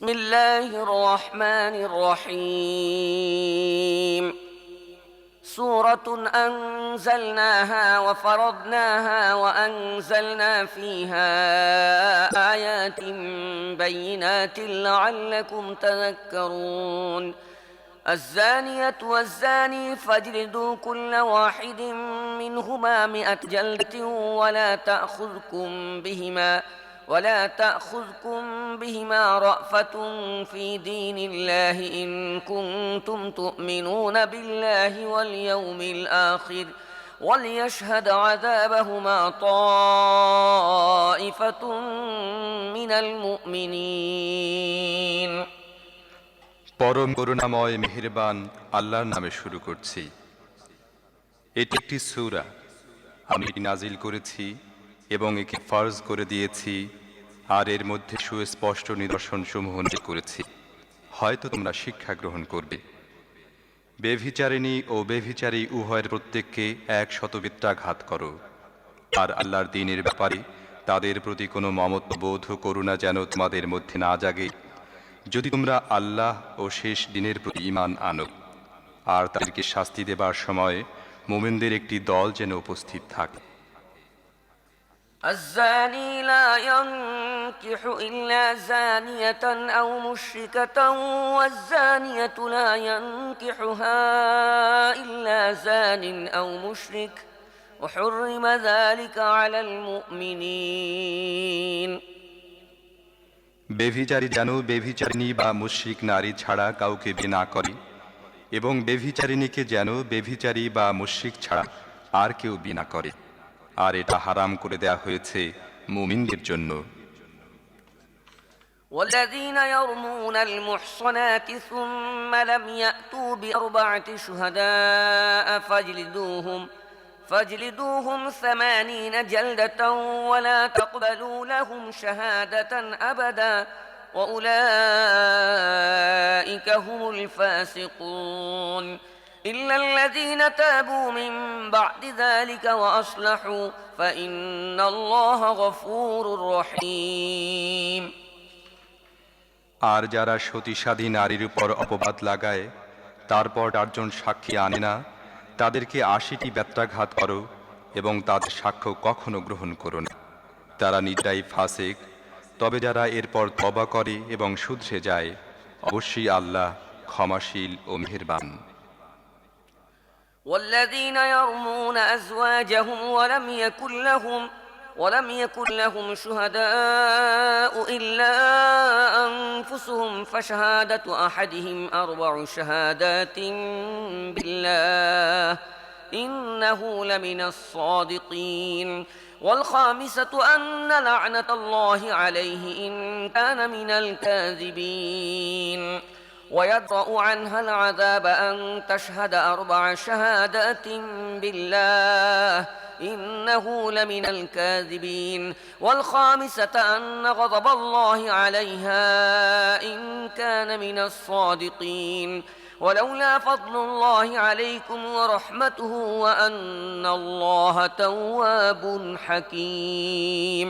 بسم الله الرحمن الرحيم سورة أنزلناها وفرضناها وأنزلنا فيها آيات بينات لعلكم تذكرون الزانية والزاني فاجلدوا كل واحد منهما 100 جلدة ولا تأخذكم بهما رأفة في دين الله إن كنتم تؤمنون بالله واليوم الآخر وليشهد عذابهما طائفة من المؤمنين পরম করুণাময় মেহেরবান আল্লাহর নামে শুরু করছি। এটি একটি সূরা, আমি নাজিল করেছি এবং একে ফরজ করে দিয়েছি, আর এর মধ্যে সুস্পষ্ট নিদর্শন সমূহ উল্লেখ করেছি, হয়তো তোমরা শিক্ষা গ্রহণ করবে। বেভিচারিণী ও বেভিচারী উভয়ের প্রত্যেককে 100 বেত্রাঘাত করো, আর আল্লাহর দ্বীনের ব্যাপারে তাদের প্রতি কোনো মমত্ববোধ ও করুণা যেন তোমাদের মধ্যে না জাগে, যদি তোমরা আল্লাহ ও শেষ দিনের প্রতি ঈমান আনো। আর তাদেরকে শাস্তি দেবার সময় মুমিনদের একটি দল যেন উপস্থিত থাকে। الزاني لا ينكح إلا زانية أو مشركة والزانية لا ينكحها إلا زان أو مشرك وحرم ذلك على المؤمنين বেভিচারী যেন বেভিচারিণী বা মুশরিক নারী ছাড়া কাউকে বিয়ে না করে, এবং বেভিচারিণীকে যেন বেভিচারী বা মুশরিক ছাড়া আর কেউ বিয়ে না করে, আর এটা হারাম করে দেয়া হয়েছে মুমিনদের জন্য। والذين يرمون المحصنات ثم لم يأتوا ب4 شهداء فاجلدوهم 80 جلدة ولا تقبلوا لهم شهادة أبدا وأولئك هم الفاسقون إلا الذين تابوا من بعد ذلك وأصلحوا فإن الله غفور رحيم আর যারা সতীসাধী নারীর উপর অপবাদ লাগায়, তারপর 8 জন সাক্ষী আনে না, তাদেরকে 80টি বেত্রাঘাত করো এবং তাদের সাক্ষ্য কখনো গ্রহণ করো না। তারা নিজেরাই ফাসিক। তবে যারা এরপর তওবা করে এবং শুধরে যায়, অবশ্যই আল্লাহ ক্ষমাশীল ও মেহেরবান। والذين يرمون أزواجهم ولم يكن لهم شهداء إلا أنفسهم فشهادة أحدهم 4 شهادات بالله إنه لمن الصادقين والخامسة أن لعنة الله عليه إن كان من الكاذبين ويدرأ عنها العذاب أن تشهد 4 شهادات بالله إنه لمن الكاذبين والخامسة أن غضب الله عليها إن كان من الصادقين ولولا فضل الله عليكم ورحمته وأن الله تواب حكيم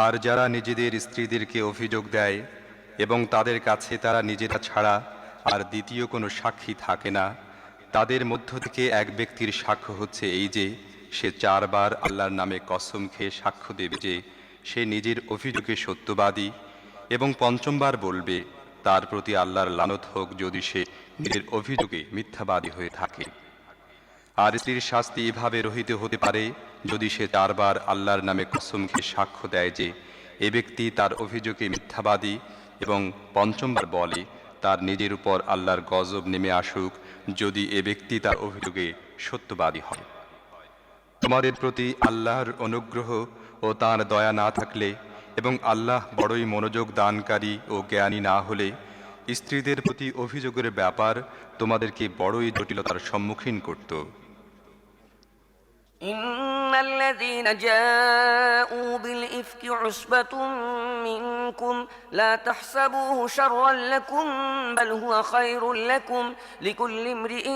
আর যারা নিজেদের স্ত্রীদেরকে অভিযোগ দেয় এবং তাদের কাছে তারা নিজেরা ছাড়া আর দ্বিতীয় কোনো সাক্ষী থাকে না, তাদের মধ্য থেকে এক ব্যক্তির সাক্ষ্য হচ্ছে এই যে সে 4 বার আল্লাহর নামে কসম খেয়ে সাক্ষ্য দেবে যে সে নিজের অভিযোগে সত্যবাদী, এবং 5ম বার বলবে তার প্রতি আল্লাহর লানত হোক যদি সে নিজের অভিযোগে মিথ্যাবাদী হয়ে থাকে। আর স্ত্রীর শাস্তি এভাবে রহিত হতে পারে যদি সে 4 বার আল্লাহর নামে কসম খেয়ে সাক্ষ্য দেয় যে এ ব্যক্তি তার অভিযোগে মিথ্যাবাদী, এবং 5ম বার বলে তার নিজের উপর আল্লাহর গজব নেমে আসুক যদি এ ব্যক্তি তার অভিযোগে সত্যবাদী হয়। তোমাদের প্রতি আল্লাহর অনুগ্রহ ও তাঁর দয়া না থাকলে, এবং আল্লাহ বড়ই মনোযোগ দানকারী ও জ্ঞানী না হলে, স্ত্রীদের প্রতি অভিযোগের ব্যাপার তোমাদেরকে বড়ই জটিলতার সম্মুখীন করত। إن الذين جاءوا بالإفك عصبة منكم لا تحسبوه شرا لكم بل هو خير لكم لكل امرئ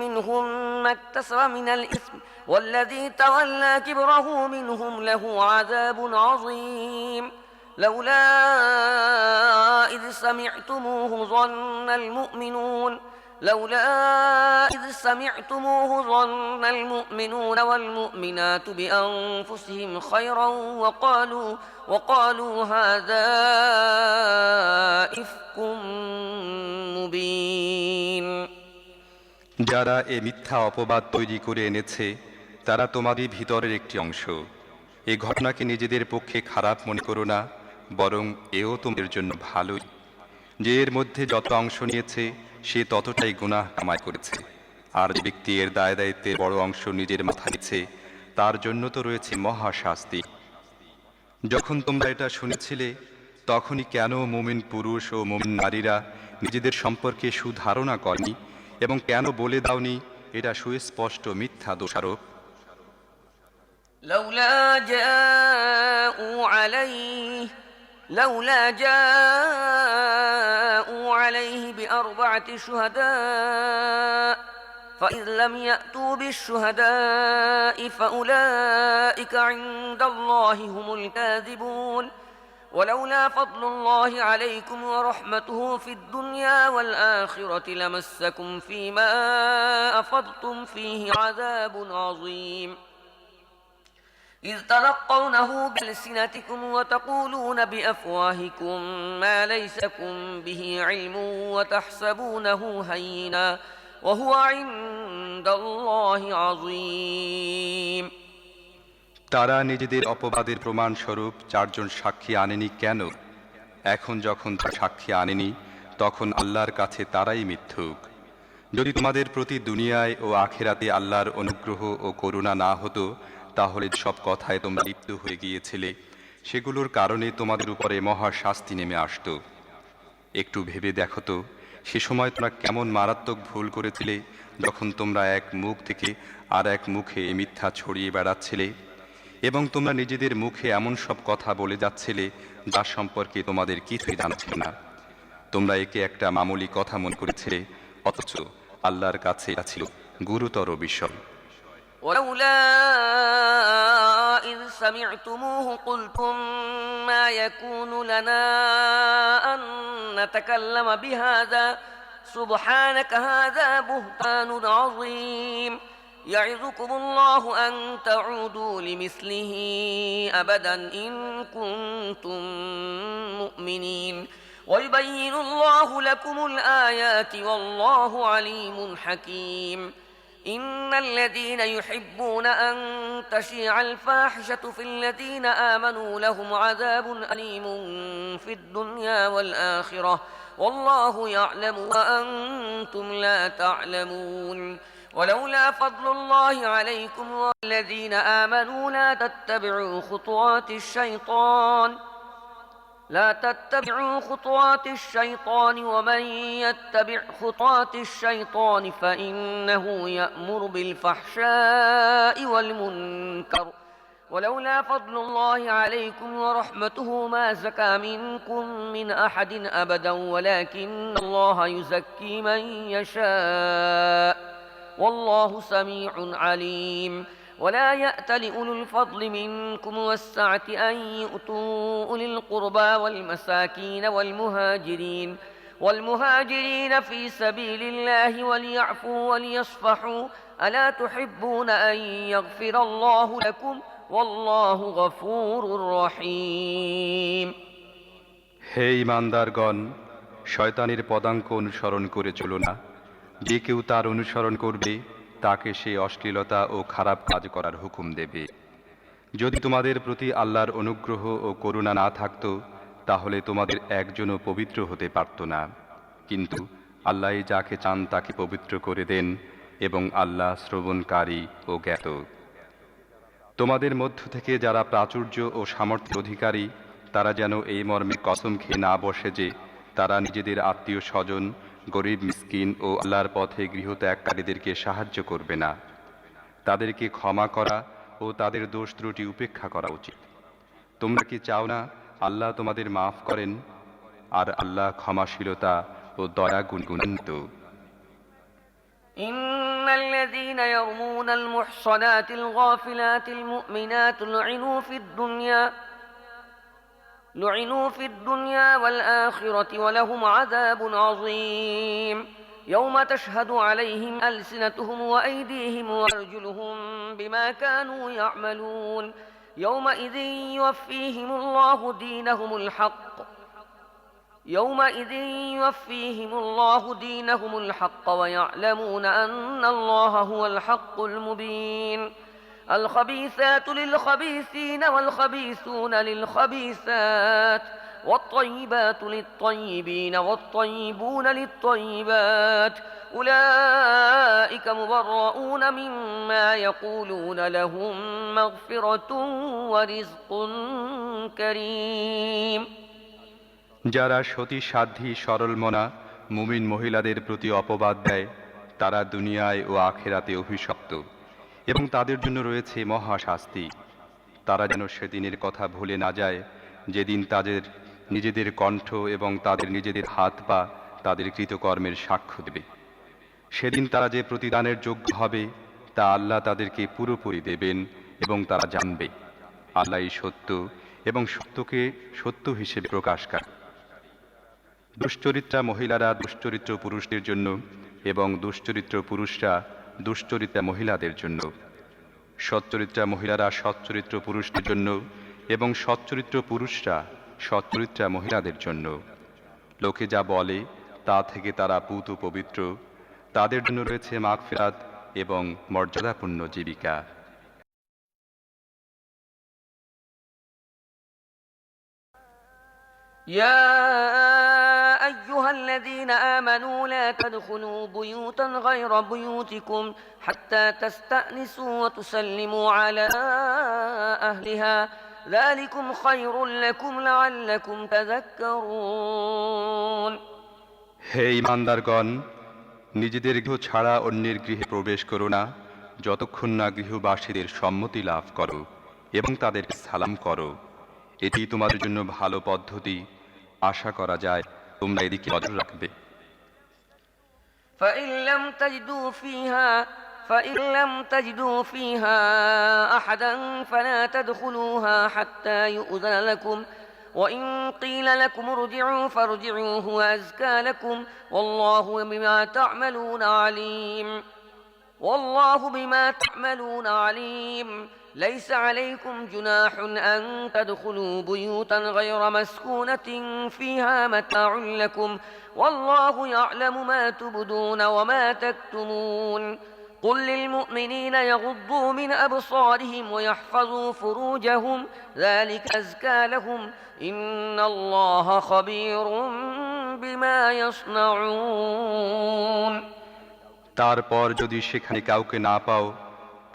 منهم ما اكتسب من الإثم والذي تولى كبره منهم له عذاب عظيم لولا إذ سمعتموه ظن المؤمنون والمؤمنات بأنفسهم خيرا وقالوا هذا إفك مبين। যারা এ মিথ্যা অপবাদ তৈরি করে এনেছে তারা তোমারই ভিতরের একটি অংশ। এই ঘটনাকে নিজেদের পক্ষে খারাপ মনে করো না, বরং এও তোমাদের জন্য ভালোই। যে এর মধ্যে যত অংশ নিয়েছে সে ততটাই গুনাহ কামাই করেছে, আর যে ব্যক্তি এর দায় দায়িত্বের বড় অংশ নিজের মাথায় নিয়েছে তার জন্য তো রয়েছে মহা শাস্তি। যখন তোমরা এটা শুনেছিলে তখনই কেন মুমিন পুরুষ ও মুমিন নারীরা নিজেদের সম্পর্কে সুধারণা করেনি এবং কেন বলে দাওনি এটা সুস্পষ্ট মিথ্যা দোষারোপ? لولا جاءوا عليه بأربعة شهداء فإذ لم يأتوا بالشهداء فأولئك عند الله هم الكاذبون ولولا فضل الله عليكم ورحمته في الدنيا والآخرة لمسكم فيما أفضتم فيه عذاب عظيم إذ تلقونه بألسنتكم وتقولون بأفواهكم ما ليس لكم به علم وتحسبونه هينا وهو عند الله عظيم। তারা নিজেদের অপবাদের প্রমাণস্বরূপ চারজন সাক্ষী আনেনি কেন? এখন যখন তারা সাক্ষী আনেনি তখন আল্লাহর কাছে তারাই মিথ্যুক। যদি তোমাদের প্রতি দুনিয়ায় ও আখিরাতে আল্লাহর অনুগ্রহ ও করুণা না হতো তাহলে সব কথায় তোমরা লিপ্ত হয়ে গিয়েছিলে, সেগুলোর কারণে তোমাদের উপরে মহা শাস্তি নেমে আসতো। একটু ভেবে দেখো তো, সে সময় তোমরা কেমন মারাত্মক ভুল করেছিলে যখন তোমরা এক মুখ থেকে আর এক মুখে মিথ্যা ছড়িয়ে বেড়াচ্ছিলে এবং তোমরা নিজেদের মুখে এমন সব কথা বলে যাচ্ছিলে যা সম্পর্কে তোমাদের কিছুই জানা ছিল না। তোমরা একে একটা মামুলি কথা মনে করেছিলে, অথচ আল্লাহর কাছে এটা ছিল গুরুতর বিষয়। ولولا إذ سمعتموه قلتم ما يكون لنا أن نتكلم بهذا سبحانك هذا بهتان عظيم يعظكم الله أن تعودوا لمثله أبدا إن كنتم مؤمنين ويبين الله لكم الآيات والله عليم حكيم إن الذين يحبون أن تشيع الفاحشة في الذين آمنوا لهم عذاب أليم في الدنيا والآخرة والله يعلم وأنتم لا تعلمون ولولا فضل الله عليكم والذين آمنوا لا تتبعوا خطوات الشيطان ومن يتبع خطوات الشيطان فإنه يأمر بالفحشاء والمنكر ولولا فضل الله عليكم ورحمته ما زكى منكم من أحد أبدا ولكن الله يزكي من يشاء والله سميع عليم ولا يأت لأولو الفضل منكم والسعة أن يؤتوا أولي القربى والمساكين والمهاجرين في سبيل الله وليعفوا وليصفحوا ألا تحبون أن يغفر الله لكم والله غفور رحيم। হে ঈমানদারগণ, শয়তানের পদাঙ্ক অনুসরণ করে চলো না। যে কেউ তার অনুসরণ করবে তাকে সেই অশ্লীলতা ও খারাপ কাজ করার হুকুম দেবে। যদি তোমাদের প্রতি আল্লাহর অনুগ্রহ ও করুণা না থাকতো তাহলে তোমাদের একজনও পবিত্র হতে পারত না, কিন্তু আল্লাহ যাকে চান তাকে পবিত্র করে দেন এবং আল্লাহ শ্রবণকারী ও জ্ঞাত। তোমাদের মধ্য থেকে যারা প্রাচুর্য ও সামর্থ্যের অধিকারী তারা যেন এই মর্মে কসম খেয়ে না বসে যে তারা নিজেদের আত্মীয় স্বজন, গরিব, মিসকিন ও আল্লাহর পথে গৃহত্যাগকারীদেরকে সাহায্য করবে না। তাদেরকে ক্ষমা করা ও তাদের দোষ ত্রুটি উপেক্ষা করা উচিত। তোমরা কি চাও না আল্লাহ তোমাদের মাফ করেন? আর আল্লাহ ক্ষমাশীলতা ও দয়া গুণান্বিত। إن الذين يرمون المحصنات الغافلات المؤمنات لعنوا في الدنيا والآخرة ولهم عذاب عظيم يوم تشهد عليهم ألسنتهم وأيديهم وأرجلهم بما كانوا يعملون يومئذ يوفيهم الله دينهم الحق ويعلمون أن الله هو الحق المبين الخبيثات للخبيثين والخبيثون للخبيثات والطيبات للطيبين والطيبون للطيبات أولئك مبرؤون مما يقولون لهم مغفرة ورزق كريم যারা সতী সাধ্বী সরলমনা মুমিন মহিলাদের প্রতি অপবাদ দেয় তারা দুনিয়ায় ও আখেরাতে অভিশপ্ত এবং তাদের জন্য রয়েছে মহা শাস্তি। তারা যেন সেদিনের কথা ভুলে না যায় যেদিন তাদের নিজেদের কণ্ঠ এবং তাদের নিজেদের হাত পা তাদের কৃতকর্মের সাক্ষ্য দেবে। সেদিন তারা যে প্রতিদানের যোগ্য হবে তা আল্লাহ তাদেরকে পুরোপুরি দেবেন এবং তারা জানবে আল্লাহই সত্য এবং সত্যকে সত্য হিসেবে প্রকাশ করে। দুশ্চরিত্রা মহিলারা দুশ্চরিত্র পুরুষদের জন্য এবং দুশ্চরিত্র পুরুষরা দুশ্চরিত্রা মহিলাদের জন্য। সচ্চরিত্রা মহিলারা সচ্চরিত্র পুরুষদের জন্য এবং সচ্চরিত্র পুরুষরা সচ্চরিত্রা মহিলাদের জন্য। লোকে যা বলে তা থেকে তারা পূত পবিত্র, তাদের জন্য রয়েছে মাগফিরাত এবং মর্যাদাপূর্ণ জীবিকা। يا أيها الذين آمنوا لا تدخلوا بيوتا غير بيوتكم حتى تستأنسوا وتسلموا على أهلها ذلكم خير لكم لعلكم تذكرون হে ঈমানদারগণ, নিজেদের গৃহ ছাড়া অন্যের গৃহে প্রবেশ করো না যতক্ষণ না গৃহবাসীদের সম্মতি লাভ করো এবং তাদেরকে সালাম করো। এটি তোমাদের জন্য ভালো পদ্ধতি। আশা করা যায় তোমরা এদিকে নজর রাখবে। فإن لم تجدوا فيها أحدا فلا تدخلوها حتى يؤذن لكم وإن قيل لكم ارجعوا فارجعوا هو أزكى لكم والله بما تعملون عليم ليس عليكم جناح أن تدخلوا بيوتا غير مسكونة فيها متاع لكم والله يعلم ما تبدون وما تكتمون قل للمؤمنين يغضوا من أبصارهم ويحفظوا فروجهم ذلك أزكى لهم إن الله خبير بما يصنعون তারপর যদি সেখানে কাউকে না পাও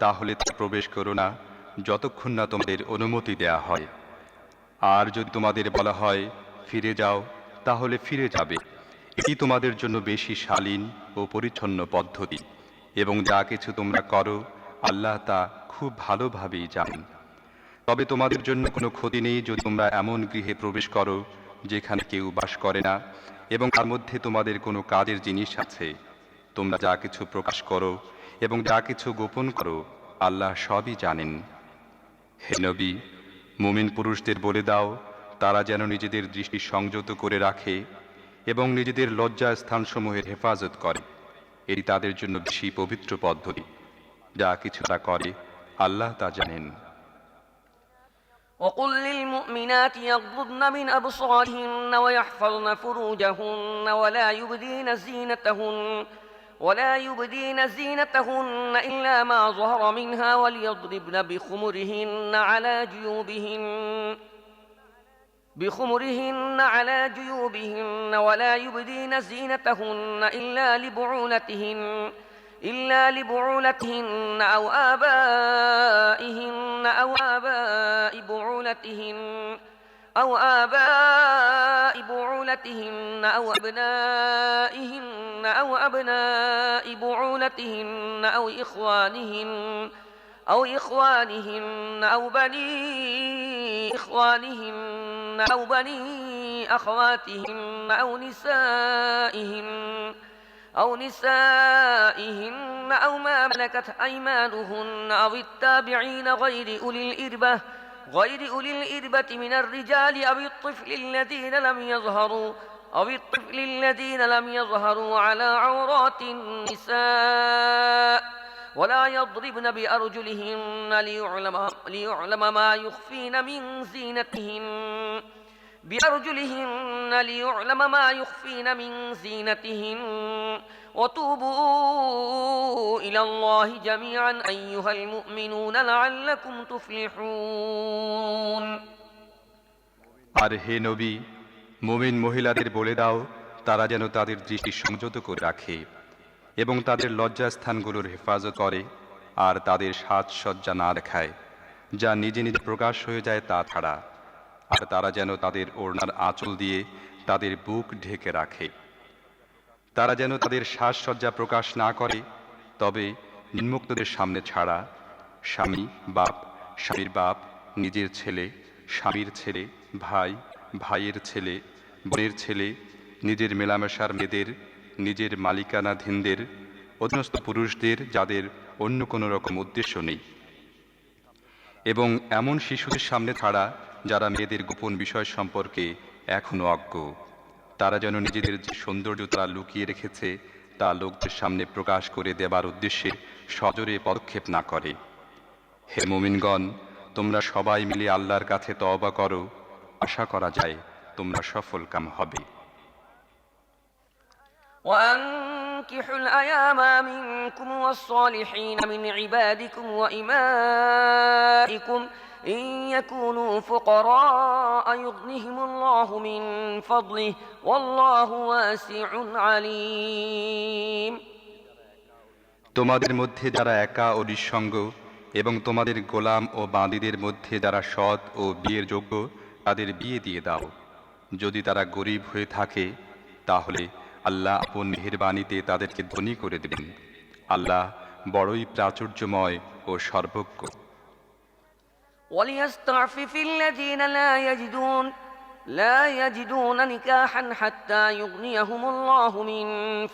তাহলে প্রবেশ করো না যতক্ষণ না তোমাদের অনুমতি দেয়া হয়। আর যদি তোমাদের বলা হয় ফিরে যাও তাহলে ফিরে যাবে। এটি তোমাদের জন্য বেশি শালীন ও পরিচ্ছন্ন পদ্ধতি এবং যা কিছু তোমরা করো আল্লাহ তা খুব ভালোভাবেই জানেন। তবে তোমাদের জন্য কোনো ক্ষতি নেই যদি তোমরা এমন গৃহে প্রবেশ করো যেখানে কেউ বাস করে না এবং তার মধ্যে তোমাদের কোনো কাজের জিনিস আছে। তোমরা যা কিছু প্রকাশ করো এবং যা কিছু গোপন করো আল্লাহ সবই জানেন। হে নবী, মুমিন পুরুষদের বলে দাও তারা যেন নিজেদের দৃষ্টি সংযত করে রাখে এবং নিজেদের লজ্জা স্থানসমূহের হেফাজত করে। এটি তাদের জন্য বেশি পবিত্র পদ্ধতি। যা কিছু তা করে আল্লাহ তা জানেন। وقل للمؤمنات يغضضن من أبصارهن ويحفظن فروجهن ولا يبدين زينتهن إلا ما ظهر منها وليضربن بخمرهن على جيوبهن ولا يبدين زينتهن إلا لبعولتهن أو آبائهن أو آباء بعولتهن أو أبنائهن أو أبناء بعولتهن أو إخوانهن أو بني أخواتهن أو نسائهن أو ما ملكت أيمانهن أو التابعين غير أولي الإربة غير أولي الإربة من الرجال أو الطفل الذين لم يظهروا على عورات النساء ولا يضربن بأرجلهن ليعلم ما يخفين من زينتهن وتوبوا إلى الله جميعا أيها المؤمنون لعلكم تفلحون আর হে নবী, মুমিন মহিলাদের বলে দাও তারা যেন তাদের দৃষ্টি সংযত করে রাখে এবং তাদের লজ্জাস্থানগুলোর হেফাজত করে আর তাদের সাজসজ্জা না দেখায় যা নিজে নিজে প্রকাশ হয়ে যায় তা ছাড়া, আর তারা যেন তাদের ওড়নার আঁচল দিয়ে তাদের বুক ঢেকে রাখে। তারা যেন তাদের সাজসজ্জা প্রকাশ না করে, তবে নিম্মুক্তদের সামনে ছাড়া স্বামী, বাপ, স্বামীর বাপ, নিজের ছেলে, স্বামীর ছেলে, ভাই, ভাইয়ের ছেলে, বোনের ছেলে, নিজের মেলামেশার মেয়েদের, নিজের মালিকানাধীনদের, অধীনস্থ পুরুষদের যাদের অন্য কোনো রকম উদ্দেশ্য নেই, এবং এমন শিশুদের সামনে ছাড়া যারা মেয়েদের গোপন বিষয় সম্পর্কে এখনও অজ্ঞ। তারা যেন নিজেদের যে সৌন্দর্য তারা লুকিয়ে রেখেছে তা লোকদের সামনে প্রকাশ করে দেবার উদ্দেশ্যে সজোরে পদক্ষেপ না করে। হে মুমিনগণ, তোমরা সবাই মিলে আল্লাহর কাছে তওবা করো, আশা করা যায় তোমরা সফলকাম হবে। وأنكحوا الأيام منكم والصالحين من عبادكم وإمائكم إن يكونوا فقراء يغنهم الله من فضله والله واسع عليم তোমাদের মধ্যে যারা একা ও নিঃসঙ্গ এবং তোমাদের গোলাম ও বাঁদীদের মধ্যে যারা সৎ ও বিয়ের যোগ্য তাদের বিয়ে দিয়ে দাও। যদি তারা গরিব হয়ে থাকে তাহলে আল্লাহ আপন মেহেরবানিতে তাদেরকে ধনী করে দেবেন। আল্লাহ বড়ই প্রাচুর্যময় ও সর্বজ্ঞ। وليستعفف الذين لا يجدون نكاحا حتى يغنيهم الله من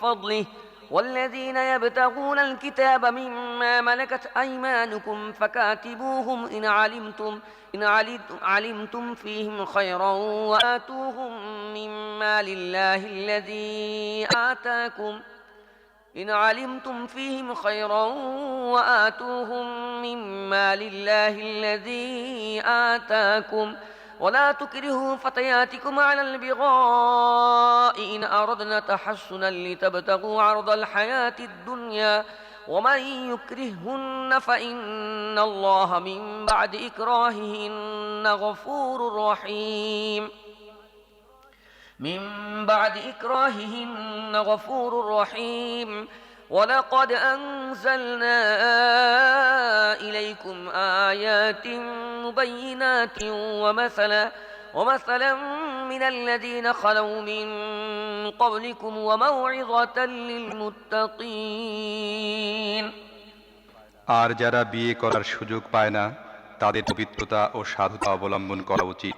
فضله والذين يبتغون الكتاب مما ملكت أيمانكم فكاتبوهم إن علمتم فيهم خيرا وآتوهم مما لله الذي آتاكم ولا تكرهوا فتياتكم على البغاء إن أردنا تحسنا لتبتغوا عرض الحياة الدنيا ومن يكرههن فإن الله من بعد إكراههن غفور رحيم ولقد أنزلنا إليكم آيات مبينات ومثلا من الذين خلوا من قبلكم وموعظة للمتقين আর যারা বিয়ে করার সুযোগ পায় না তাদের পবিত্রতা ও সাধুতা অবলম্বন করা উচিত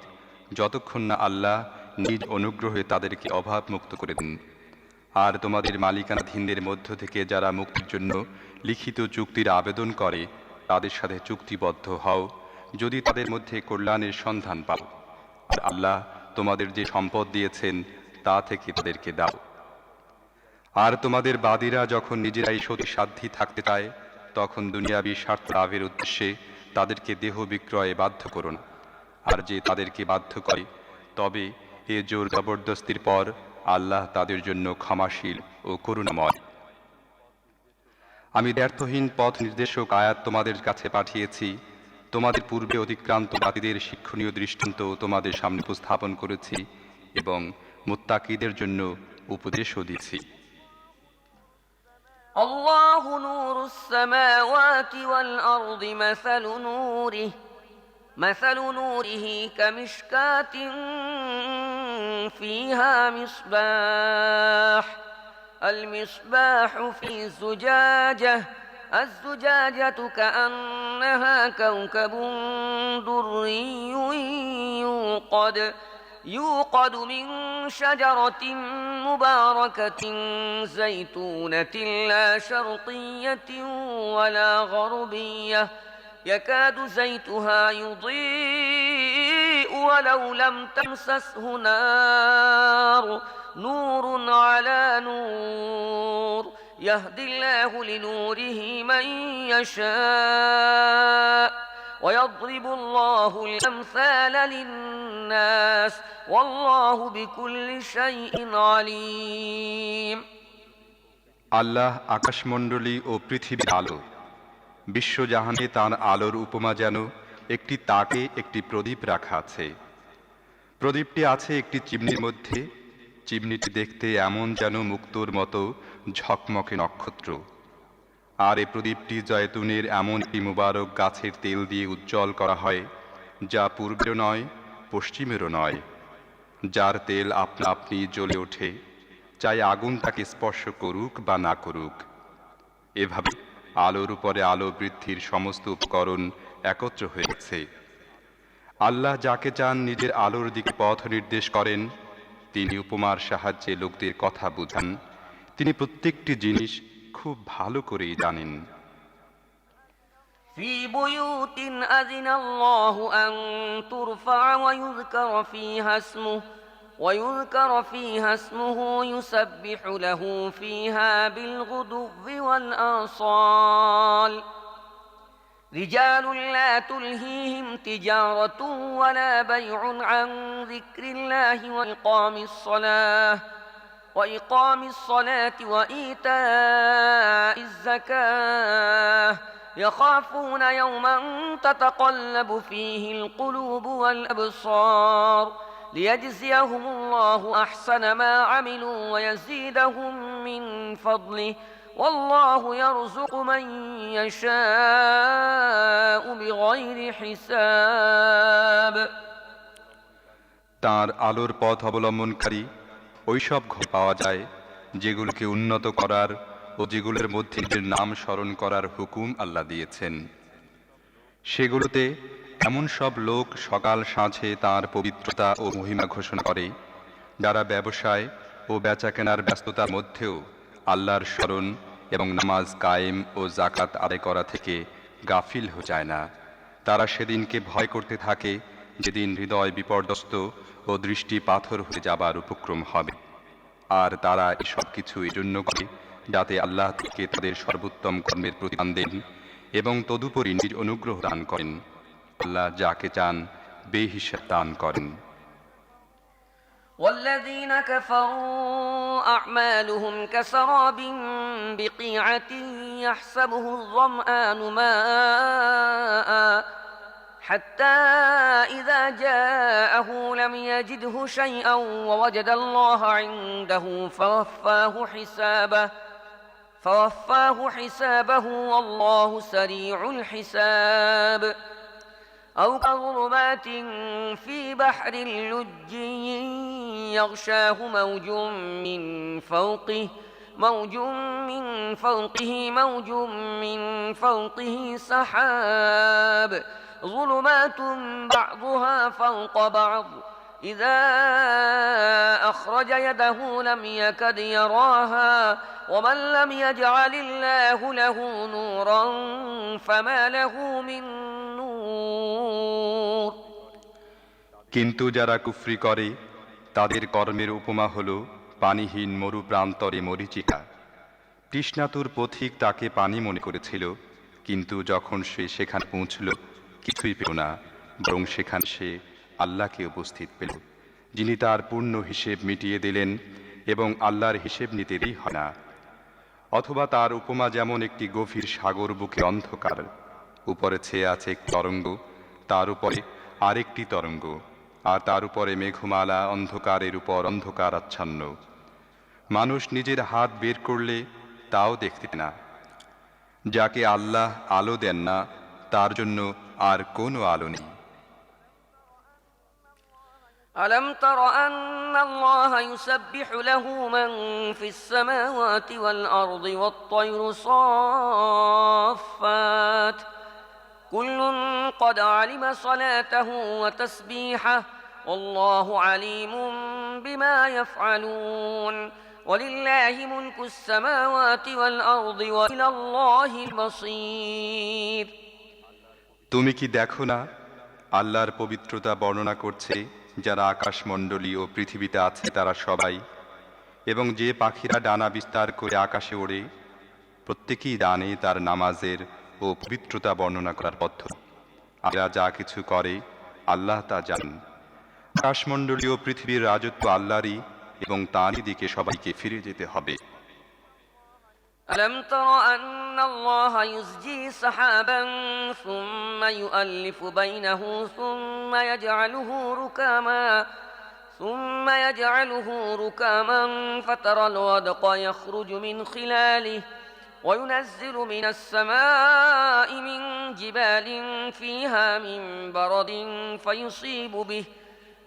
যতক্ষণ না আল্লাহ নিজ অনুগ্রহে তাদেরকে অভাব মুক্ত করে দেন। আর তোমাদের মালিকানাধীনদের মধ্য থেকে যারা মুক্তির জন্য লিখিত চুক্তির আবেদন করে তাদের সাথে চুক্তিবদ্ধ হও যদি তাদের মধ্যে কল্যাণের সন্ধান পাও। আর আল্লাহ তোমাদের যে সম্পদ দিয়েছেন তা থেকে তাদেরকে দাও। আর তোমাদের বাদীরা যখন নিজেরাই সতী সাধ্যী থাকতে চায় তখন দুনিয়াবী স্বার্থ লাভের উদ্দেশ্যে তাদেরকে দেহ বিক্রয়ে বাধ্য করো না। আর যে তাদেরকে বাধ্য করে তবে এ জোর জবরদস্তির পর আল্লাহ তাদের জন্য ক্ষমাশীল ও করুণাময়। আমি ব্যর্থহীন পথ নির্দেশক আয়াত তোমাদের কাছে পাঠিয়েছি। তোমাদের পূর্বে অতিক্রান্ত জাতিদের শিক্ষণীয় দৃষ্টান্ত তোমাদের সামনে উপস্থাপন করেছি এবং মুত্তাকিদের জন্য উপদেশও দিয়েছি। الله نور السماوات والأرض مثل نوره كمشكاة فيها المصباح في الزجاجة كأنها كوكب دري يوقد من شجرة مباركة زيتونة لا شرقية ولا غربية يكاد زيتها يضيء ولو لم تمسسه نار نور على نور يهدي الله لنوره من يشاء ويضرب الله الأمثال للناس والله بكل شيء عليم আল্লাহ আকাশমণ্ডলী ও পৃথিবীর আলো, বিশ্বজাহানে তাঁর আলোর উপমা যেন একটি তাকে একটি প্রদীপ রাখা আছে। প্রদীপটি আছে একটি চিমনির মধ্যে। চিমনিটি দেখতে এমন যেন মুক্তোর মতো ঝকমকে নক্ষত্র। আর এ প্রদীপটি জয়তুনের এমন একটি মুবারক গাছের তেল দিয়ে উজ্জ্বল করা হয়, যা পূর্বেরও নয় পশ্চিমেরও নয়, যার তেল আপনা আপনি জ্বলে ওঠে, চাই আগুন তাকে স্পর্শ করুক বা না করুক। এভাবে আলোর উপরে আলো বৃদ্ধির সমস্ত উপকরণ একত্র হয়েছে। আল্লাহ যাকে চান নিজের আলোর দিকে পথ নির্দেশ করেন, তিনি উপমার সাহায্যে লোকদের কথা বুঝান। তিনি প্রত্যেকটি জিনিস খুব ভালো করেই জানেন। في بيوت أذن الله أن ترفع ويذكر فيها اسمه يسبح له فيها بالغدو والآصال رجال لا تلهيهم تجارة ولا بيع عن ذكر الله وإقام الصلاة وإيتاء الزكاة يخافون يوما تتقلب فيه القلوب والأبصار ليجزيهم الله أحسن ما عملوا ويزيدهم من فضله والله يرزق من يشاء بغير حساب তাঁর আলোর পথ অবলম্বনকারী ওইসব ঘর পাওয়া যায় যেগুলোকে উন্নত করার ও যেগুলোর মধ্যে নিজের নাম স্মরণ করার হুকুম আল্লাহ দিয়েছেন। সেগুলোতে এমন সব লোক সকাল সাঁঝে তাঁর পবিত্রতা ও মহিমা ঘোষণা করে, যারা ব্যবসায় ও বেচাকেনার ব্যস্ততার মধ্যেও আল্লাহর স্মরণ এবং নামাজ কায়েম ও জাকাত আদায় করা থেকে গাফিল হয়ে যায় না। তারা সেদিনকে ভয় করতে থাকে, যেদিন হৃদয় বিপর্যস্ত ও দৃষ্টি পাথর হয়ে যাবার উপক্রম হবে। আর তারা এসব কিছু এই জন্য করে যাতে আল্লাহ থেকে তাদের সর্বোত্তম কর্মের প্রতিদান দেন এবং তদুপরি নিজ অনুগ্রহ দান করেন। আল্লাহ যাকে চান বেহিসাব দান করেন। والذين كفروا أعمالهم كسراب بقيعة يحسبه الظمآن ماء حتى إذا جاءه لم يجده شيئا ووجد الله عنده فوفاه حسابه والله سريع الحساب أو كظلمات في بحر لجي يغشاه موج من فوقه سحاب ظلمات بعضها فوق بعض إذا أخرج يده لم يكد يراها ومن لم يجعل الله له نورا فما له من نور কিন্তু যারা কুফরি করে তাদের কর্মের উপমা হলো পানিহীন মরু প্রান্তরে মরীচিকা। তৃষ্ণাতুর পথিক তাকে পানি মনে করেছিল, কিন্তু যখন সে সেখানে পৌঁছল কিছুই পেল না, বরং সেখানে সে আল্লাহকে উপস্থিত পেল, যিনি তার পূর্ণ হিসেব মিটিয়ে দিলেন এবং আল্লাহর হিসেব নিতে দেরি হয় না। অথবা তার উপমা যেমন একটি গভীর সাগর বুকে অন্ধকার, উপরে ছেয়ে আছে এক তরঙ্গ, তার উপরে আরেকটি তরঙ্গ, আর তার উপরে মেঘমালা, অন্ধকারের উপর অন্ধকার আচ্ছন্ন। মানুষ নিজের হাত বের করলে তাও দেখতে না। যাকে আল্লাহ আলো দেন না তার জন্য আর কোনো আলো নেই। ألم تر أن الله يسبح له من في السماوات والأرض والطير صافات كل قد علم صلاته وتسبيحه والله عليم بما يفعلون ولله ملك السماوات والأرض وإلى الله المصير তুমি কি দেখো না আল্লাহর পবিত্রতা বর্ণনা করছে যারা আকাশমণ্ডলী ও পৃথিবীতে আছে তারা সবাই, এবং যে পাখিরা ডানা বিস্তার করে আকাশে ওড়ে, প্রত্যেকেই জানে তার নামাজের ও পবিত্রতা বর্ণনা করার পদ্ধতি। এরা যা কিছু করে আল্লাহ তা জানেন। আকাশমণ্ডলী ও পৃথিবীর রাজত্ব আল্লাহরই, এবং তাঁরই দিকে সবাইকে ফিরে যেতে হবে। ألم تر أن الله يزجي سحابا ثم يؤلف بينه ثم يجعله ركاما فترى الودق يخرج من خلاله وينزل من السماء من جبال فيها من برد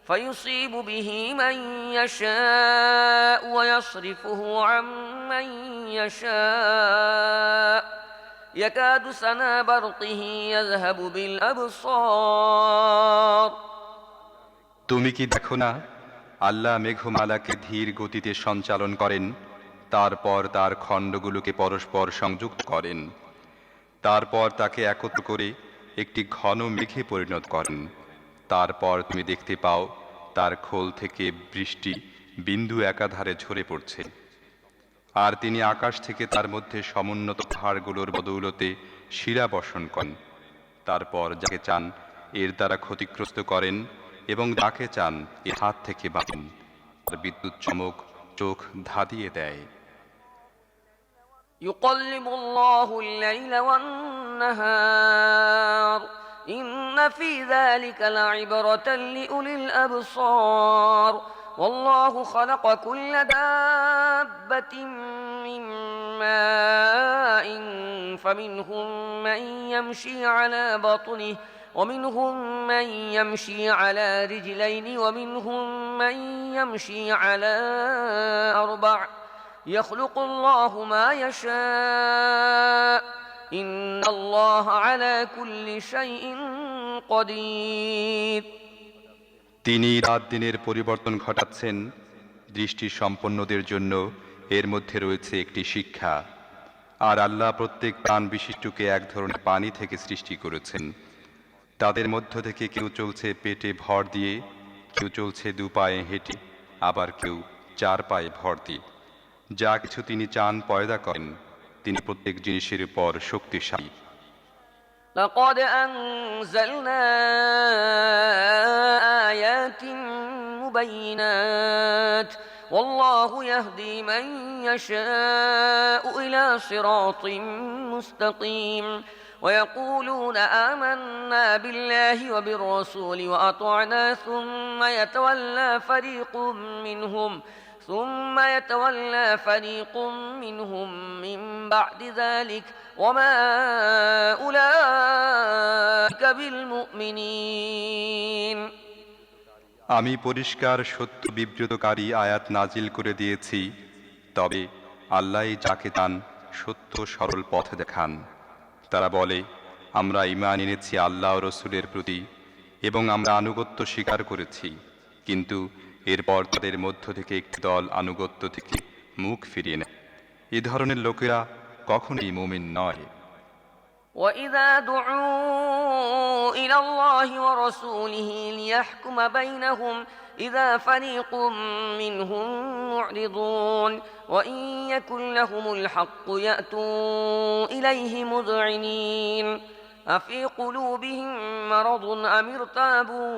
فيصيب به من يشاء ويصرفه عن من يشاء يكاد سنا برقه يذهب بالأبصار তুমি কি দেখো না আল্লাহ মেঘমালাকে ধীর গতিতে সঞ্চালন করেন, তারপর তার খণ্ডগুলোকে পরস্পর সংযুক্ত করেন, তারপর তাকে একত্র করে একটি ঘন মেঘে পরিণত করেন। তারপর তুমি দেখতে পাও তার খোল থেকে বৃষ্টি বিন্দু একাধারে ঝরে পড়ছে। আর তিনি আকাশ থেকে তার মধ্যে সমুন্নত পাহাড়গুলোর বদৌলতে শিরা বর্ষণ করেন। তারপর যাকে চান এর দ্বারা ক্ষতিগ্রস্ত করেন, এবং যাকে চান এর হাত থেকে বাঁচান। আর বিদ্যুৎ চমক চোখ ধাঁধিয়ে দেয়। يقلب الله الليل والنهار إن في ذلك لعبرة لأولي الأبصار والله خلق كل دابة من ماء فمنهم من يمشي على بطنه ومنهم من يمشي على رجلين ومنهم من يمشي على أربع يخلق الله ما يشاء إن الله على كل شيء قدير তিনি রাত দিনের পরিবর্তন ঘটাচ্ছেন। দৃষ্টি সম্পন্নদের জন্য এর মধ্যে রয়েছে একটি শিক্ষা। আর আল্লাহ প্রত্যেক প্রাণ বিশিষ্টকে এক ধরনের পানি থেকে সৃষ্টি করেছেন। তাদের মধ্য থেকে কেউ চলছে পেটে ভর দিয়ে, কেউ চলছে দু পায়ে হেঁটে, আবার কেউ চার পায়ে ভর দিয়ে। যা কিছু তিনি চান পয়দা করেন। তিনি প্রত্যেক জিনিসের উপর শক্তিশালী। لقد أنزلنا آيات مبينات والله يهدي من يشاء إلى صراط مستقيم ويقولون آمنا بالله وبالرسول وأطعنا ثم يتولى فريق منهم من بعد ذلك وما أولئك بالمؤمنين আমি পরিষ্কার সত্য বিব্রতকারী আয়াত নাজিল করে দিয়েছি, তবে আল্লাহই যাকে চান সত্য সরল পথ দেখান। তারা বলে, আমরা ঈমান এনেছি আল্লাহ ও রসুলের প্রতি, এবং আমরা আনুগত্য স্বীকার করেছি। কিন্তু এরপর তাদের মধ্য থেকে একটি দল আনুগত্য থেকে মুখ ফিরিয়ে নেয়। এ ধরনের লোকেরা কখনোই মুমিন নয়। وَإِذَا دُعُوا إِلَى اللَّهِ وَرَسُولِهِ لِيَحْكُمَ بَيْنَهُمْ إِذَا فَرِيقٌ مِّنْهُم مُّعْرِضُونَ وَإِن يَكُن لَّهُمُ الْحَقُّ يَأْتُوا إِلَيْهِ مُذْعِنِينَ أَفِي قُلُوبِهِم مَّرَضٌ أَمِ ارْتَابُوا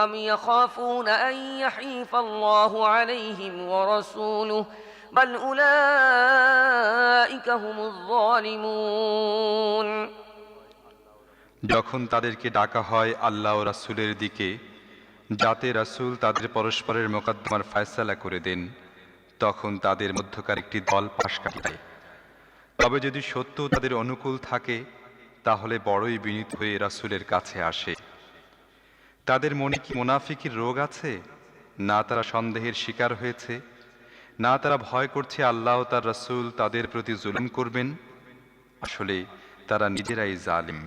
أَمْ يَخَافُونَ أَن يَحِيفَ اللَّهُ عَلَيْهِمْ وَرَسُولُهُ بل أولئك هم الظالمون যখন তাদেরকে ডাকা হয় আল্লাহ ও রাসূলের দিকে, যাতে রাসূল তাদের পরস্পরের মোকদ্দমার ফয়সালা করে দেন, তখন তাদের মধ্যকার একটি দল পাশ কাটায়। তবে যদি সত্য তাদের অনুকূল থাকে, তাহলে বড়ই বিনীত হয়ে রাসূলের কাছে আসে। তাদের মনে কি মুনাফিকের রোগ আছে? না তারা সন্দেহের শিকার হয়েছে, না তারা ভয় করছে আল্লাহ ও তার রাসূল তাদের প্রতি জুলুম করবেন। আসলে তারা নিজেরাই জালিম।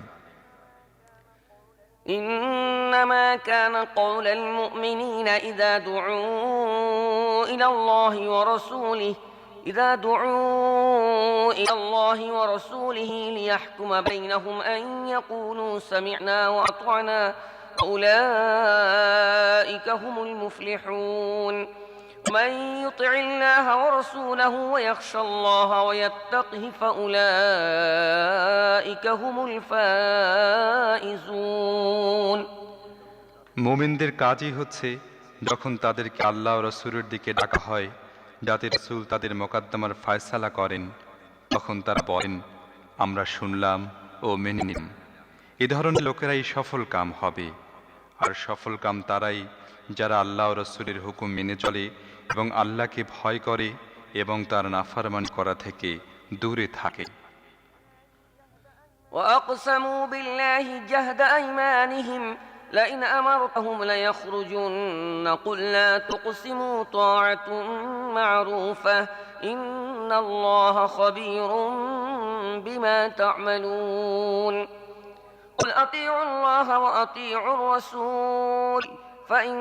إنما كان قول المؤمنين إذا دعوا إلى الله ورسوله إذا دعوا إلى الله ورسوله ليحكم بينهم أن يقولوا سمعنا وأطعنا أولئك هم المفلحون ومن يطع الله ورسوله ويخشى الله ويتقه فأولئك هم الفائزون মুমিনদের কাজই হচ্ছে যখন তাদেরকে আল্লাহ ও রাসূলের দিকে ডাকা হয় যাতে রাসূল তাদের মোকদ্দমার ফয়সালা করেন, তখন তারা বলেন আমরা শুনলাম ও মেনে নিলাম। এ ধরনের লোকেরাই সফল কাম হবে। আর সফল কাম তারাই যারা আল্লাহ ও রাসূলের হুকুম মেনে চলে এবং আল্লাহকে ভয় করে এবং তার নাফরমানি করা থেকে দূরে থাকে। وأقسموا بالله جهد أيمانهم لئن أمرتهم ليخرجن قل لا تقسموا طاعة معروفة إن الله خبير بما تعملون قل أطيعوا الله وأطيعوا الرسول فإن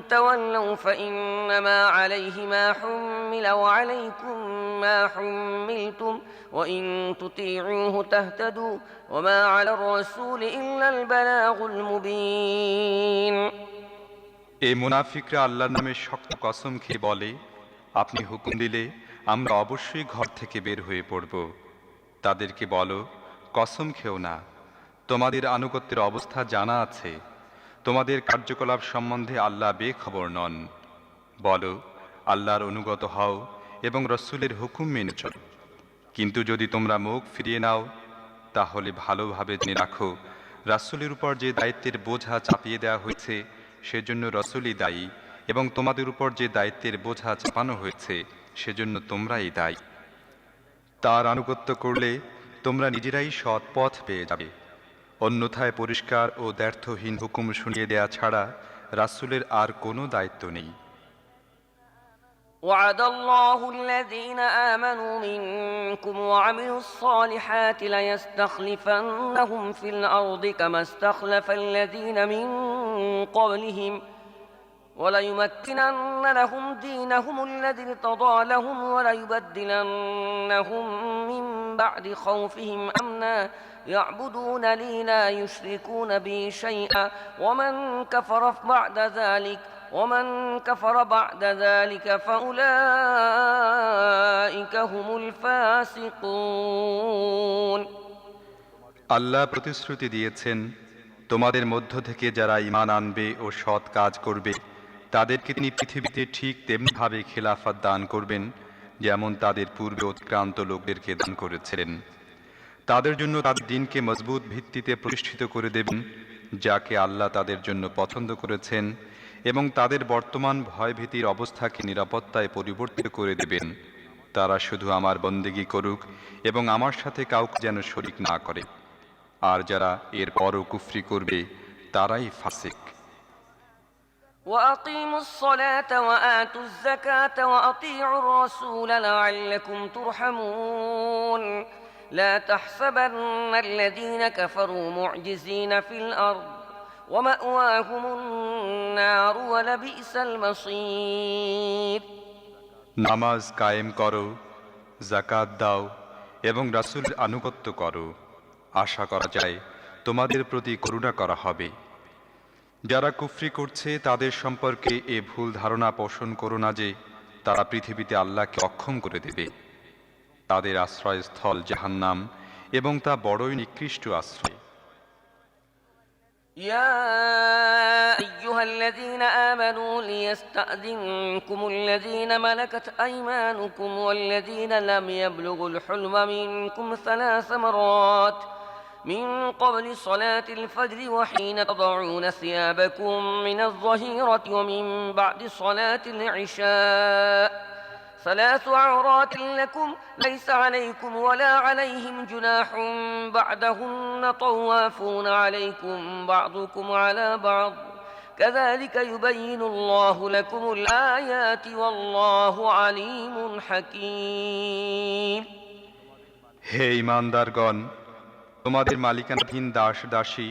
تولوا فإنما عليه ما حمل وعليكم ما حملتم وإن تطيعوه تهتدوا وما على الرسول إلا البلاغ المبين এই মুনাফিকরা আল্লাহর নামে শক্ত কসম খেয়ে বলে, আপনি হুকুম দিলে আমরা অবশ্যই ঘর থেকে বের হয়ে পড়ব। তাদেরকে বলো, কসম খেও না, তোমাদের আনুগত্যের অবস্থা জানা আছে, তোমাদের কার্যকলাপ সম্বন্ধে আল্লাহ বেখবর নন। বলো, আল্লাহর অনুগত হও এবং রাসূলের হুকুম মেনে চলো। কিন্তু যদি তোমরা মুখ ফিরিয়ে নাও তাহলে ভালোভাবে জেনে রাখো, রাসূলের উপর যে দায়িত্বের বোঝা চাপিয়ে দেওয়া হয়েছে সেজন্য রাসূলই দায়ী, এবং তোমাদের উপর যে দায়িত্বের বোঝা চাপানো হয়েছে সেজন্য তোমরাই দায়ী। তার আনুগত্য করলে তোমরা নিজেরাই সৎ পথ পেয়ে যাবে। অন্যথায় পরিষ্কার ও দ্ব্যর্থহীন হুকুম শুনিয়ে দেয়া ছাড়া রাসূলের আর কোনো দায়িত্ব নেই। وعد الله الذين آمنوا منكم وعملوا الصالحات ليستخلفنهم في الأرض كما استخلف الذين من قبلهم وليمكنن لهم دينهم الذي ارتضى لهم وليبدلنهم من بعد خوفهم أمنا يعبدونني لا يشركون بي شيئا ومن كفر بعد ذلك فأولئك هم الفاسقون আল্লাহ প্রতিশ্রুতি দিয়েছেন, তোমাদের মধ্য থেকে যারা ঈমান আনবে ও সৎ কাজ করবে তাদেরকে তিনি পৃথিবীতে ঠিক তেমনিভাবে খেলাফত দান করবেন যেমন তাদের পূর্বে অতিক্রান্ত লোকদেরকে দান করেছিলেন। তাদের জন্য তাদের দ্বীনকে মজবুত ভিত্তিতে প্রতিষ্ঠিত করে দেবেন যাকে আল্লাহ তাদের জন্য পছন্দ করেছেন, এবং তাদের বর্তমান ভয়ভীতির অবস্থাকে নিরাপত্তায় পরিবর্তিত করে দেবেন। তারা শুধু আমার বন্দেগী করুক এবং আমার সাথে কাউকে যেন শরীক না করে। আর যারা এর পরও কুফরি করবে তারাই ফাসিক। وأقيموا الصلاة وآتوا الزكاة وأطيعوا الرسول لعلكم ترحمون لا تحسبن الذين كفروا معجزين في الأرض ومأواهم النار ولبئس المصير নামাজ কায়েম করো, যাকাত দাও এবং রাসূলের আনুগত্য করো, আশা করা যায় তোমাদের প্রতি করুণা করা হবে। যারা কুফরি করছে তাদের সম্পর্কে এ ভুল ধারণা পোষণ করো না যে তারা পৃথিবীতে আল্লাহকে অক্ষম করে দেবে। তাদের আশ্রয়স্থল জাহান্নাম এবং তা বড়ই নিকৃষ্ট আশ্রয়। يا أيها الذين آمنوا ليستأذنكم الذين ملكت أيمانكم والذين لم يبلغوا الحلم منكم 3 مرات من قبل صلاة الفجر وحين تضعون ثيابكم من الظهيرة ومن بعد صلاة العشاء 3 عورات لكم ليس عليكم ولا عليهم جناح بعدهن طوافون عليكم بعضكم على بعض كذلك يبين الله لكم الآيات والله عليم حكيم হে ঈমানদারগণ, তোমাদের মালিকানাধীন দাস দাসী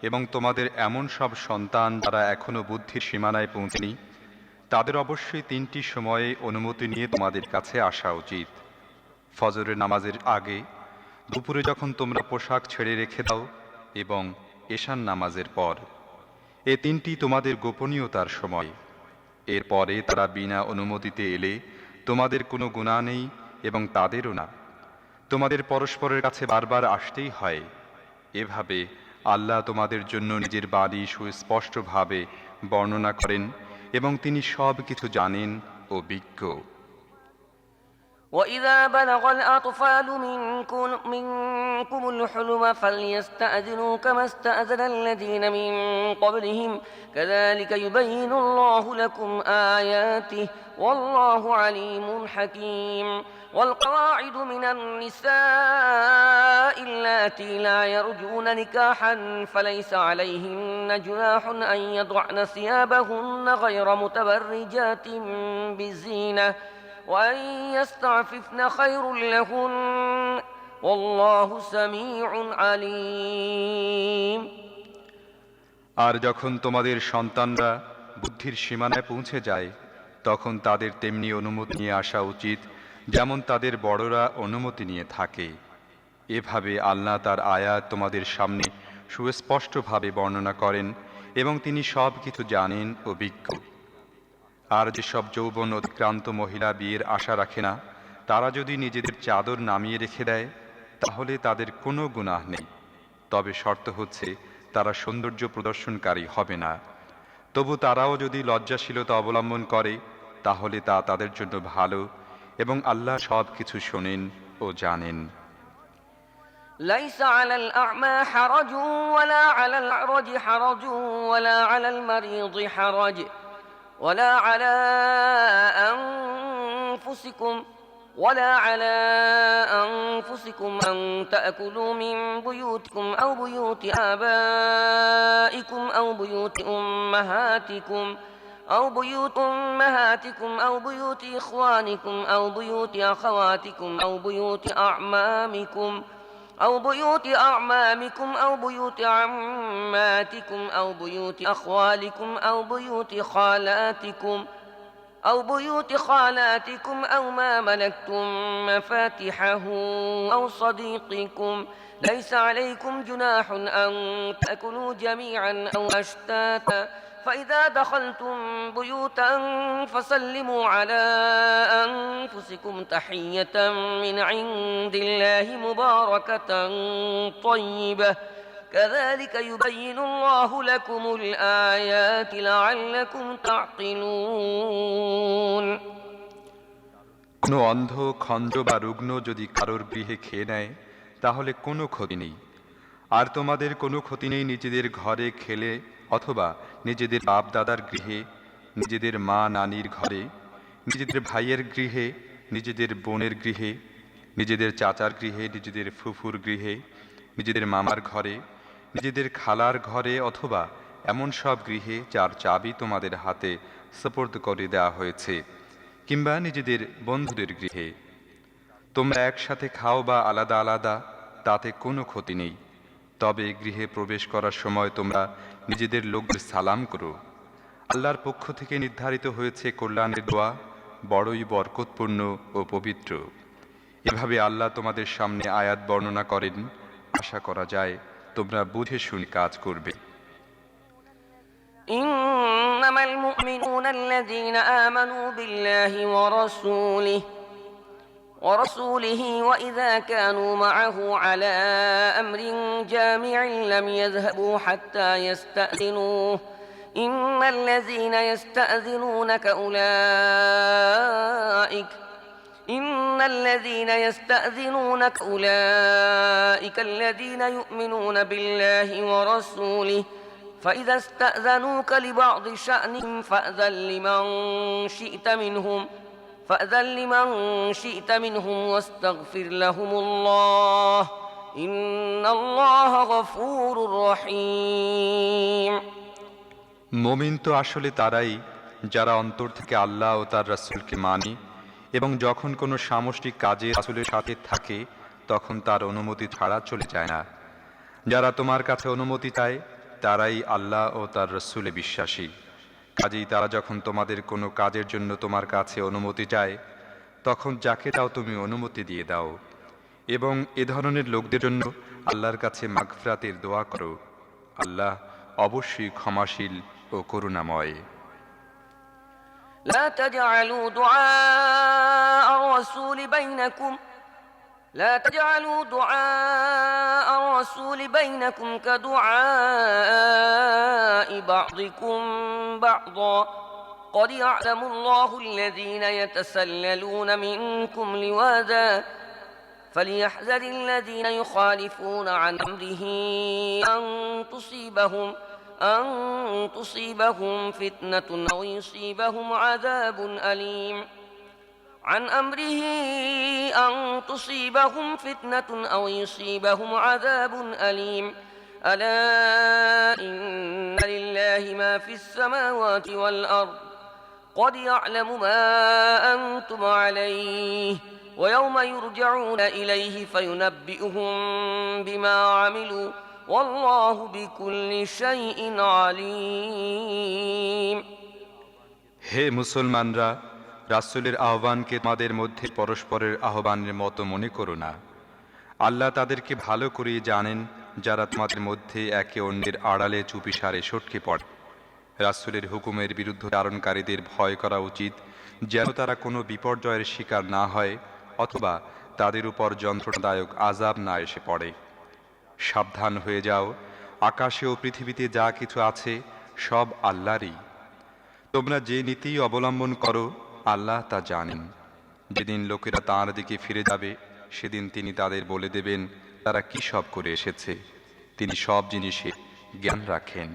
এবং তোমাদের এমন সব সন্তান যারা এখনো বুদ্ধির সীমানায় পৌঁছেনি, তাদের অবশ্যই 3টি সময়ে অনুমতি নিয়ে তোমাদের কাছে আসা উচিত। ফজরের নামাজের আগে, দুপুরে যখন তোমরা পোশাক ছেড়ে রেখে দাও, এবং এশান নামাজের পর। এ 3টি তোমাদের গোপনীয়তার সময়। এরপরে তারা বিনা অনুমতিতে এলে তোমাদের কোনো গুনাহ নেই এবং তাদেরও না। তোমাদের পরস্পরের কাছে বারবার আসতেই হয়। এভাবে আল্লাহ তোমাদের জন্য নিজের বাণী সুস্পষ্টভাবে বর্ণনা করেন এবং তিনি সব কিছু জানেন ও বিজ্ঞ। وإذا بلغ الأطفال منكم الحلم فليستأذنوا كما استأذن الذين من قبلهم كذلك يبين الله لكم آياته والله عليم حكيم والقواعد من النساء اللاتي لا يرجون نكاحا فليس عليهن جناح أن يضعن ثيابهن غير متبرجات بزينة وأن يستعففن خير لهن والله سميع عليم আর যখন তোমাদের সন্তানরা বুদ্ধির সীমানায় পৌঁছে যায়, তখন তাদের তেমনি অনুমতি নিয়ে আসা উচিত যেমন তাদের বড়রা অনুমতি নিয়ে থাকে। এভাবে আল্লাহ তার আয়াত তোমাদের সামনে সুস্পষ্টভাবে বর্ণনা করেন এবং তিনি সব কিছু জানেন ও বিজ্ঞ। আর যেসব যৌবন অতিক্রান্ত মহিলা বিয়ের আশা রাখে না, তারা যদি নিজেদের চাদর নামিয়ে রেখে দেয়, তাহলে তাদের কোনো গুনাহ নেই। তবে শর্ত হচ্ছে তারা সৌন্দর্য প্রদর্শনকারী হবে না। তবু তারাও যদি লজ্জাশীলতা অবলম্বন করে, তাহলে তা তাদের জন্য ভালো এবং আল্লাহ সব কিছু শোনেন ও জানেন। ليس على الأعمى حرج ولا على الأعرج حرج ولا على المريض حرج ولا على أنفسكم أن تأكلوا من بيوتكم أو بيوت آبائكم أو بيوت أمهاتكم أو بيوت إخوانكم أو بيوت أخواتكم أو بيوت أعمامكم أو بيوت عماتكم أو بيوت أخوالكم أو بيوت خالاتكم أو ما ملكتم مفاتحه أو صديقكم ليس عليكم جناح أن تأكلوا جميعا أو أشتاتا فإذا دخلتم بيوتا فسلموا على أنفسكم تحية من عند الله مباركة طيبة كذلك يبين الله لكم الآيات لعلكم تعقلون কোনো অন্ধ, খঞ্জ বা রুগ্ন যদি কারোর গৃহে খেয়ে নেয়, তাহলে কোনো ক্ষতি নেই। আর তোমাদের কোনো ক্ষতি নেই নিজেদের ঘরে খেলে অথবা নিজেদের বাপ দাদার গৃহে, নিজেদের মা নানির ঘরে, নিজেদের ভাইয়ের গৃহে, নিজেদের বোনের গৃহে, নিজেদের চাচার গৃহে, নিজেদের ফুফুর গৃহে, নিজেদের মামার ঘরে, নিজেদের খালার ঘরে অথবা এমন সব গৃহে যার চাবি তোমাদের হাতে সুপর্দ করে দেওয়া হয়েছে, কিংবা নিজেদের বন্ধুদের গৃহে। তোমরা একসাথে খাও বা আলাদা আলাদা, তাতে কোনো ক্ষতি নেই। তবে গৃহে প্রবেশ করার সময় তোমরা নিজেদের লোকদের সালাম করো। আল্লাহর পক্ষ থেকে নির্ধারিত হয়েছে কল্যাণের দোয়া, বড়ই বরকতপূর্ণ ও পবিত্র। এভাবে আল্লাহ তোমাদের সামনে আয়াত বর্ণনা করেন। আশা করা যায় তোমরা বুঝে শুনে কাজ করবে। إنما المؤمنون الذين آمنوا بالله ورسوله وإذا كانوا معه على أمر جامع لم يذهبوا حتى يستأذنوه إن الذين يستأذنونك أولئك الذين يؤمنون بالله ورسوله فإذا استأذنوك لبعض شأنهم فأذن لمن شئت منهم واستغفر لهم الله إن الله غفور رحيم মুমিন তো আসলে তারাই যারা অন্তর থেকে আল্লাহ ও তার রাসূলকে মানে এবং যখন কোনো সামষ্টিক কাজে রাসূলের সাথে থাকে তখন তার অনুমতি ছাড়া চলে যায় না। যারা তোমার কাছে অনুমতি চায় তারাই আল্লাহ ও তার রাসূলে বিশ্বাসী। কাজেই তারা যখন তোমাদের কোনো কাজের জন্য তোমার কাছে অনুমতি চায়, তখন যাকে চাও তুমি অনুমতি দিয়ে দাও, এবং এ ধরনের লোকদের জন্য আল্লাহর কাছে মাগফিরাতের দোয়া করো। আল্লাহ অবশ্যই ক্ষমাশীল ও করুণাময়। لا تجعلوا دعاء الرسول بينكم كدعاء بعضكم بعضا قد يعلم الله الذين يتسللون منكم لواذا فليحذر الذين يخالفون عن أمره أن تصيبهم فتنة أو يصيبهم عذاب أليم عن أمره أن تصيبهم فتنة أو يصيبهم عذاب أليم ألا إن لله ما في السماوات والأرض قد يعلم ما أنتم عليه ويوم يرجعون إليه فينبئهم بما عملوا والله بكل شيء عليم. হে মুসলমানরা, রাসূলের আহ্বানকে তোমাদের মধ্যে পরস্পরের আহ্বানের মতো মনে করো না। আল্লাহ তাদেরকে ভালো করেই জানেন যারা তোমাদের মধ্যে একে অন্যের আড়ালে চুপিসারে সটকে পড়ে। রাসূলের হুকুমের বিরুদ্ধচারণকারীদের ভয় করা উচিত, যেন তারা কোনো বিপর্যয়ের শিকার না হয় অথবা তাদের উপর যন্ত্রণাদায়ক আযাব না এসে পড়ে। সাবধান হয়ে যাও, আকাশে ও পৃথিবীতে যা কিছু আছে সব আল্লাহরই। তোমরা যে নীতি অবলম্বন করো আল্লাহ তা জানেন। যেদিন লোকেরা তাঁর দিকে ফিরে যাবে সেদিন তিনি তাদের বলে দেবেন তারা কি সব করে এসেছে। তিনি সব জিনিসে জ্ঞান রাখেন।